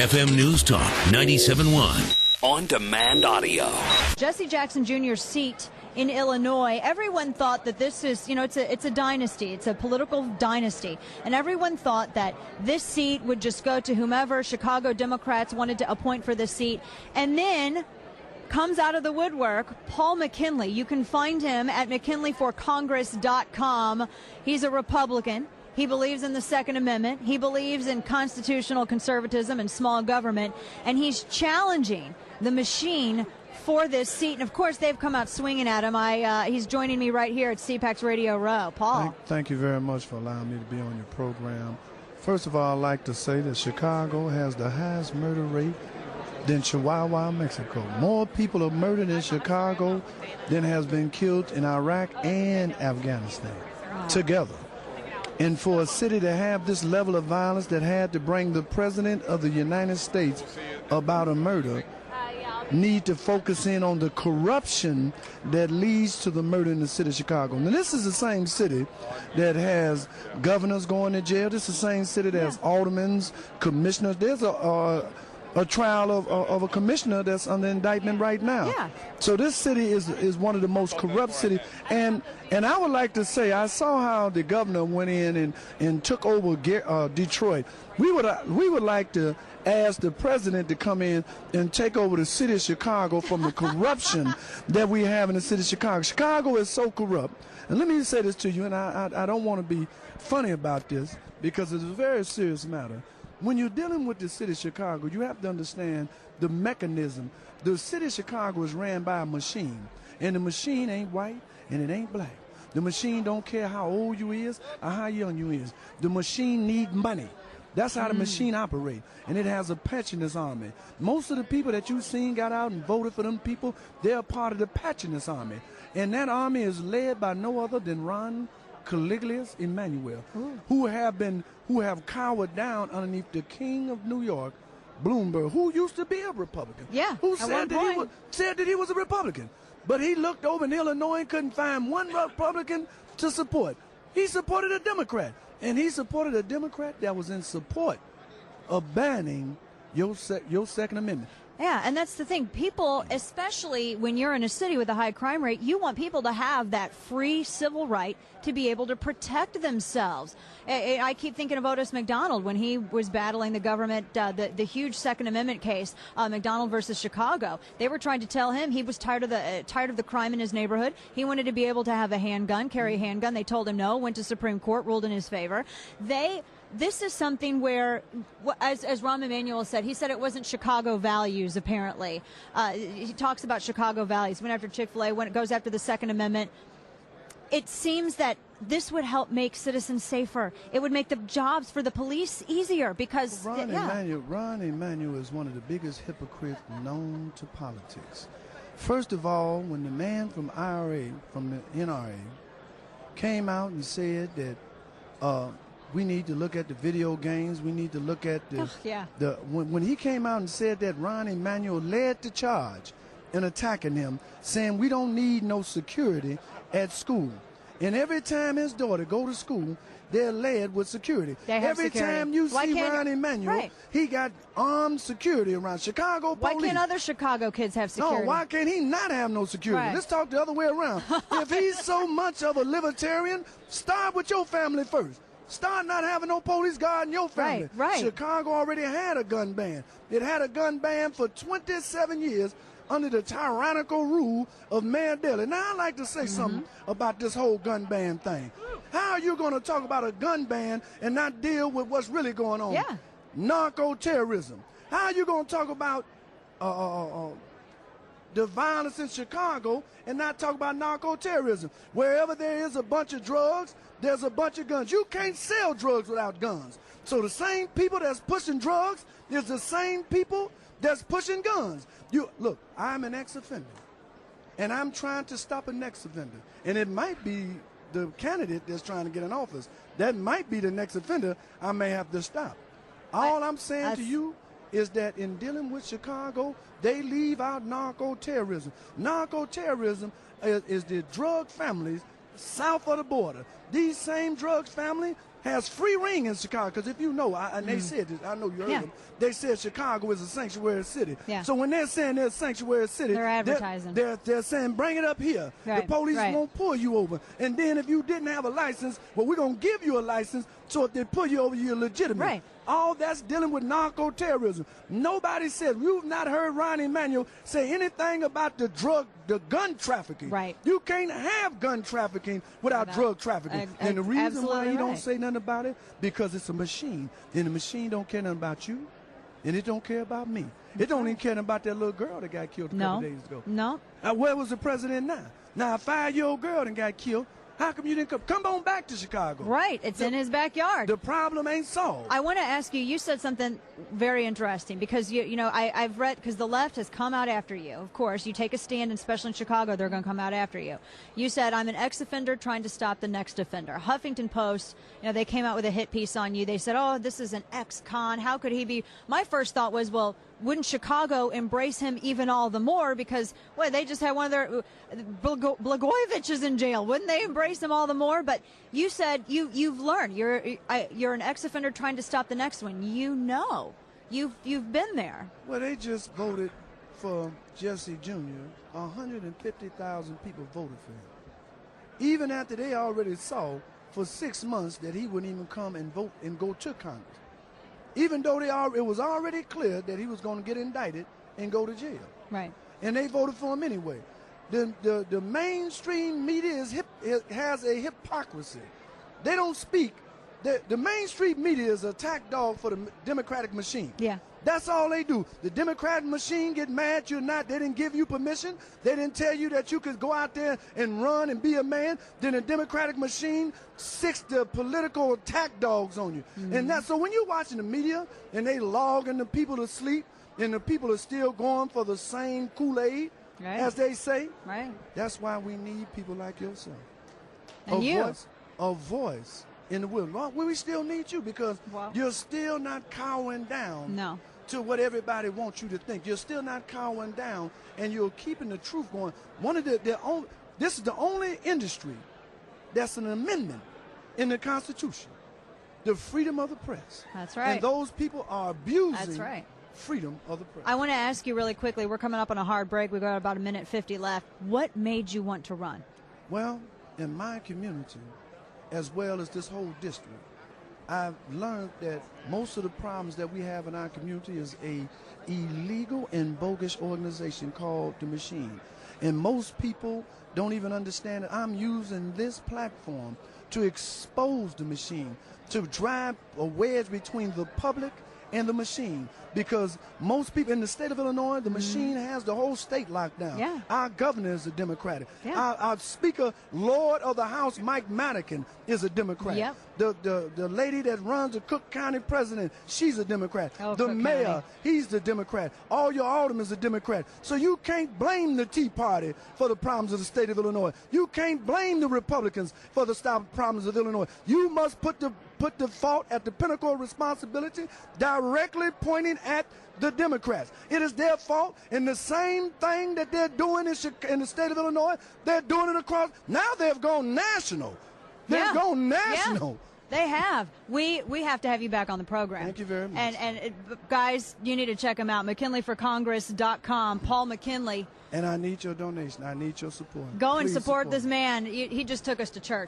FM News Talk 97.1. On-demand audio. Jesse Jackson Jr.'s seat in Illinois, everyone thought that this is, it's a dynasty. It's a political dynasty. And everyone thought that this seat would just go to whomever Chicago Democrats wanted to appoint for this seat. And then comes out of the woodwork, Paul McKinley. You can find him at McKinleyforcongress.com. He's a Republican. He believes in the Second Amendment. He believes in constitutional conservatism and small government. And he's challenging the machine for this seat. And, of course, they've come out swinging at him. He's joining me right here at CPAC's Radio Row. Paul. Thank you very much for allowing me to be on your program. First of all, I'd like to say that Chicago has the highest murder rate than Chihuahua, Mexico. More people are murdered in Chicago than has been killed in Iraq and Afghanistan together. And for a city to have this level of violence that had to bring the President of the United States about a murder, need to focus in on the corruption that leads to the murder in the city of Chicago. Now, this is the same city that has governors going to jail. This is the same city that has aldermen, commissioners. There's a trial of a commissioner that's under indictment right now. Yeah. So this city is one of the most corrupt cities. And I would like to say, I saw how the governor went in and took over Detroit. We would like to ask the president to come in and take over the city of Chicago from the corruption that we have in the city of Chicago. Chicago is so corrupt. And let me say this to you, and I don't want to be funny about this because it's a very serious matter. When you're dealing with the city of Chicago, you have to understand the mechanism. The city of Chicago is ran by a machine, and the machine ain't white and it ain't black. The machine don't care how old you is or how young you is. The machine need money. That's how the machine operates, and it has a patch in this army. Most of the people that you've seen got out and voted for them people, they're part of the patch in this army, and that army is led by no other than Ron Caliglius Emmanuel, who have cowered down underneath the king of New York, Bloomberg, who used to be a Republican. Yeah, who said that he was a Republican, but he looked over in Illinois and couldn't find one Republican to support. He supported a Democrat, and he supported a Democrat that was in support of banning your Second Amendment. Yeah, and that's the thing. People, especially when you're in a city with a high crime rate, you want people to have that free civil right to be able to protect themselves. I keep thinking of Otis McDonald when he was battling the government, the huge Second Amendment case, McDonald versus Chicago. They were trying to tell him he was tired of the crime in his neighborhood. He wanted to be able to have a handgun, carry a handgun. They told him no, went to Supreme Court, ruled in his favor. This is something where, as Rahm Emanuel said, he said it wasn't Chicago values, apparently. He talks about Chicago values. Went after Chick-fil-A, when it goes after the Second Amendment. It seems that this would help make citizens safer. It would make the jobs for the police easier because... Ron Emanuel is one of the biggest hypocrites known to politics. First of all, when the man from the NRA, came out and said that... we need to look at the video games. We need to look at when he came out and said that, Ron Emanuel led the charge in attacking him, saying we don't need no security at school. And every time his daughter go to school, they're led with security. Every time you see Ron Emanuel, he got armed security around Chicago police. Why can't other Chicago kids have security? No, why can't he not have no security? Right. Let's talk the other way around. If he's so much of a libertarian, start with your family first. Start not having no police guard in your family. Right. Chicago already had a gun ban. It had a gun ban for 27 years under the tyrannical rule of Mayor Daley. Now, I'd like to say something about this whole gun ban thing. How are you going to talk about a gun ban and not deal with what's really going on? Yeah. Narco-terrorism. How are you going to talk about the violence in Chicago and not talk about narco-terrorism? Wherever there is a bunch of drugs, there's a bunch of guns. You can't sell drugs without guns. So the same people that's pushing drugs is the same people that's pushing guns. Look, I'm an ex-offender, and I'm trying to stop a next offender. And it might be the candidate that's trying to get in office. That might be the next offender I may have to stop. All I'm saying to you is that in dealing with Chicago, they leave out narco-terrorism. Narco-terrorism is the drug families south of the border. These same drug families has free ring in Chicago. Because if you know, and they said this, I know you heard them, they said Chicago is a sanctuary city. Yeah. So when they're saying they're a sanctuary city, they're advertising. They're saying bring it up here. Right. The police Right. won't pull you over. And then if you didn't have a license, well, we're going to give you a license, so if they pull you over, you're legitimate. Right. All that's dealing with narco-terrorism. Nobody said, you've not heard Ron Emanuel say anything about the gun trafficking. Right. You can't have gun trafficking without drug trafficking. And the reason why he don't say nothing about it, because it's a machine. And the machine don't care nothing about you, and it don't care about me. It don't even care about that little girl that got killed a couple days ago. No. Where was the president now? Now, a 5-year-old girl that got killed. How come you didn't come on back to Chicago? Right. It's in his backyard. The problem ain't solved. I want to ask you, you said something very interesting because, you know, I've read, because the left has come out after you. Of course, you take a stand, and especially in Chicago, they're going to come out after you. You said, I'm an ex-offender trying to stop the next offender. Huffington Post, you know, they came out with a hit piece on you. They said, oh, this is an ex-con. How could he be? My first thought was, well, wouldn't Chicago embrace him even all the more because, well, they just had one of their, Blagojevich is in jail. Wouldn't they embrace him all the more? But you said you've learned. You're an ex-offender trying to stop the next one. You know. You've been there. Well, they just voted for Jesse Jr. 150,000 people voted for him. Even after they already saw for 6 months that he wouldn't even come and vote and go to Congress. Even though it was already clear that he was going to get indicted and go to jail. Right. And they voted for him anyway. The mainstream media has a hypocrisy. They don't speak. The mainstream media is an attack dog for the Democratic machine. Yeah. That's all they do. The Democratic machine get mad you're not. They didn't give you permission. They didn't tell you that you could go out there and run and be a man. Then the Democratic machine sicks the political attack dogs on you. Mm-hmm. And that's so when you're watching the media and they logging the people to sleep and the people are still going for the same Kool-Aid, right, as they say. Right. That's why we need people like yourself. And A voice in the wilderness. Well, we still need you because you're still not cowering down to what everybody wants you to think. You're still not cowering down, and you're keeping the truth going. This is the only industry that's an amendment in the Constitution, the freedom of the press. That's right. And those people are abusing That's right. freedom of the press. I want to ask you really quickly. We're coming up on a hard break. We've got about 1:50 left. What made you want to run? Well, in my community, as well as this whole district, I've learned that most of the problems that we have in our community is a illegal and bogus organization called the Machine. And most people don't even understand that I'm using this platform to expose the Machine, to drive a wedge between the public and the Machine. Because most people in the state of Illinois, the Machine has the whole state locked down. Yeah. Our governor is a Democrat. Yeah. Our Speaker, Lord of the House, Mike Madigan, is a Democrat. Yep. The lady that runs the Cook County president, she's a Democrat. Oh, the Cook mayor, County. he's the Democrat. All your aldermen are Democrat. So you can't blame the Tea Party for the problems of the state of Illinois. You can't blame the Republicans for the problems of Illinois. You must put the fault at the pinnacle of responsibility directly pointing at the Democrats. It is their fault, and the same thing that they're doing in the state of Illinois, they're doing it across. Now they've gone national. They've gone national. Yeah, they have. We have to have you back on the program. Thank you very much. And guys, you need to check him out. McKinleyforcongress.com. Paul McKinley. And I need your donation. I need your support. Go and Please support this man. He just took us to church.